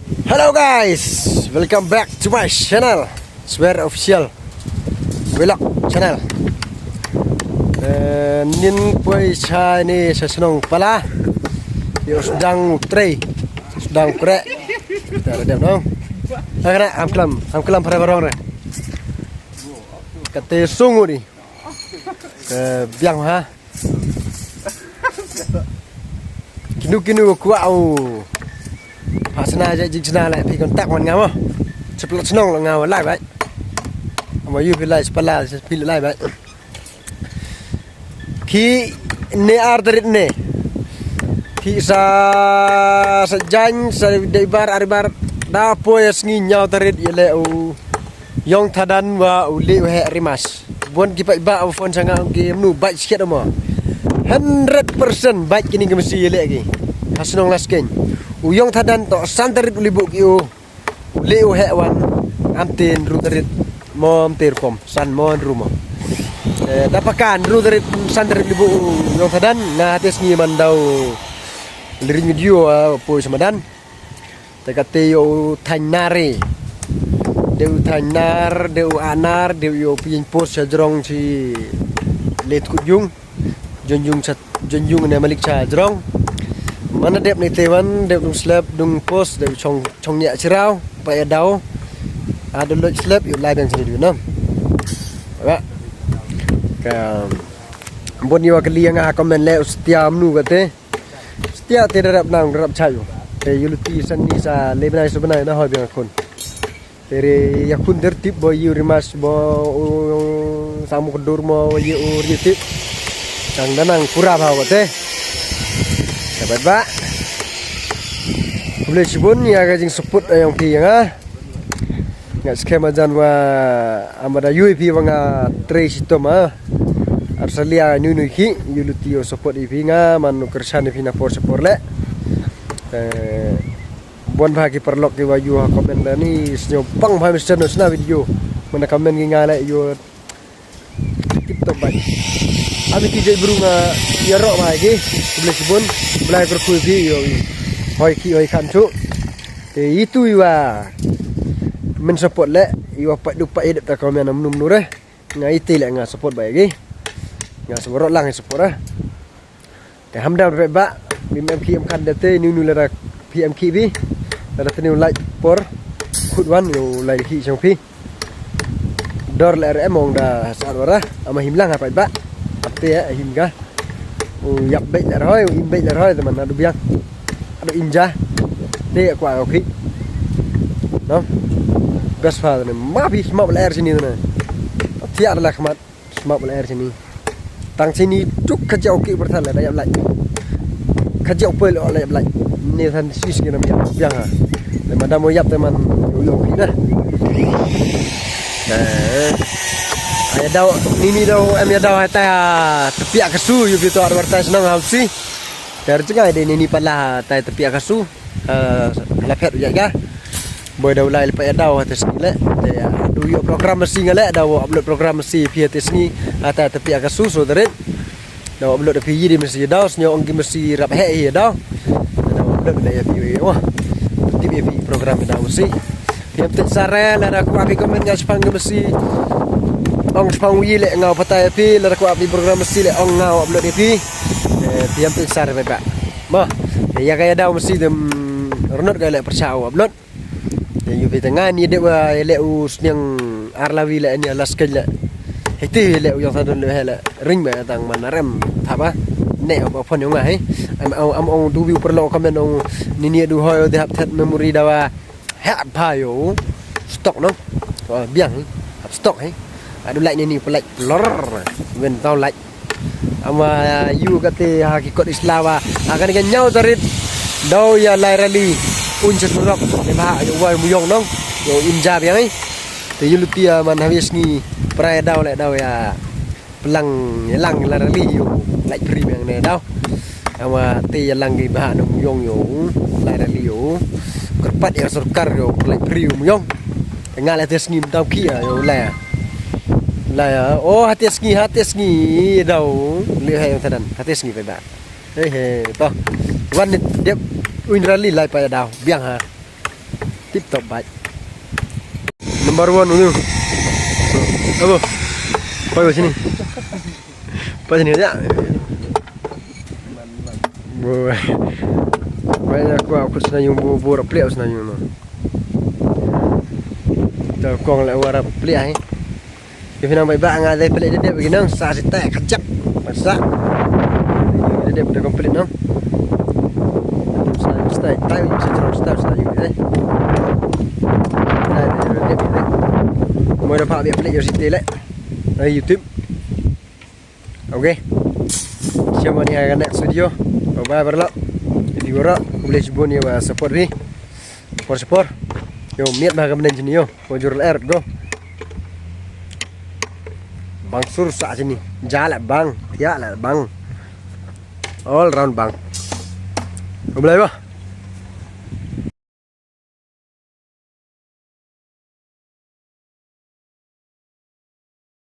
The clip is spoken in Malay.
Hello guys, welcome back to my channel, Swear Official Vlog channel. Nin poi chai ni sesenong pala, yo sedang tray, sedang krek. Kita ada dem dong. Karena am kelam pada barang re. Kate sungu ni, biang ha. Kinu kuat au. Pasna je jina lại thì còn tắc hoàn ngáo không? Chụp lót nong là ngáo lại vậy. Mà yêu lại spala phi lại vậy. Khi ne arderit ne. Khi sa janj sa debar arbar da poes ngi nyau tarit yele u yong thadan wa u le he rimas. Bon ki ba au phone sanga ki nu baik sikit mo. 100% baik kini ke mesti yele lagi. Hasnong lasken. Uyong thadan to santarit ulibuk yo leo hewan amtin rutarit mom terkom san mon rumah dapakan rutarit santarit libuk uyong thadan na hates ngi mandau liring video po samadan takate yo thanare deu thanar deu anar deu yo pin post sajrong si let kujung jonjung ne malik cha jrong mana dep ni tewan dep dung slap dung post dep chong nya chirau pa ya dau ada lot slap yu live yang sini dulu ba ka bon yo kali yang comment le setia mnu kate setia te darap nang darap chayu te yuluti sanni sa lebnai sebenai na hoy biang kon tere yakun tertib boy yu rimas bo samu kedur mo yu ritip sang danang pura bawa te dapat ba boleh sibun ya kajing seput yang pi nga ngat skema jan wa amada UP wanga trace to ma arsalia nu ki yulutio support ipi nga manu kersan ipi na for support le bon bagi perlok ki wayu komen ni snyo pang bhai mister na video mana komen ki nga le yo tiktok ba abi ki berunga ya ro ma gi boleh sibun boleh berkuy video hoi ki hoi kan cu te itu iwa men support le iwa pak dupa edep ta komen num nur nga iti le nga support ba gi nga semorot lang support te hamdam re ba bim mk am kan dete nu la pmk bi la tenu like por khudwan yo like ki chong pi dor le rm ong da sarwara ama himlang apa ba te himga yap bait la roi im bait la roi teman adu biang adu inja te kwa oki no best father ne mabi smap la air sini ne tiar la khmat smap la air sini tang sini tuk khaja oki berthan la yap lai khaja pel la yap lai ne than sis ni biang ha le madam mo yap teman yo oki na ay daw nini daw em daw ta tepiak kesu yu gitu advertise nang hausi dari cengai de nini pala ta tepiak kesu lapet ya ga boy daw lai pa daw atas le ya du yu program mesti ngale daw upload program mesti via tesni ta tepiak kesu so deret daw upload de di mesti daw snyo onggi mesti rap he daw upload de ya wah TV program daw mesti tiap tsare la aku abi komen ga spang mesti ong spang wi le ngau patai pi la ko api program mesti le ong ngau upload pi tiam pisar ba ma ya kaya daw mesti dem ronot ga le persau upload yu pi tengah ni de wa le us nyang arlawi le ni alas ke le heti le yo sadon le hele ring ba tang manarem thaba ne ba phone yo ngai am ong du view perlo comment ong ni du hoyo de hap that memory dawa ha pa yo stock no biang stock hai adu like ni pelak lor wen tau like ama yu kate hakikot islawa akan dengan nyau tarit dau ya lairali unjat rock le ba yo wa muyong nong yo injab yang ai te yulutia man habis ni prai dau le dau ya pelang lang lairali yo like premium ne dau ama te ya lang gi ba no muyong yo lairali yo kerpat ya surkar yo like premium muyong ngala tes ni dau kia yo la oh hati ski daw lihat yang tadan hati ski ba he to wan dia win rally lai pa daw biang ha tip top baik. Number 1 dulu. Apa? Apa sini? Apa sini aja? Boy. Banyak aku senang bubur pelik senang mah. Dah kong le warap pelik If nang baik ngai pelik dia begini nang sa sita kacak. Masa. Dia dah komplit nang. Stay, tayo yung sa drone stars tayo eh. Mo na pa biya play yung sitile. Ay YouTube. Okay. Siya mo niya next video. Bye bye barla. Hindi ko ra boleh subon niya support ni. Support. Yo miat ba kamnen sini yo. Mojur air go. Bang sur sa sini. Jala bang, ya la bang. All round bang. Boleh ba?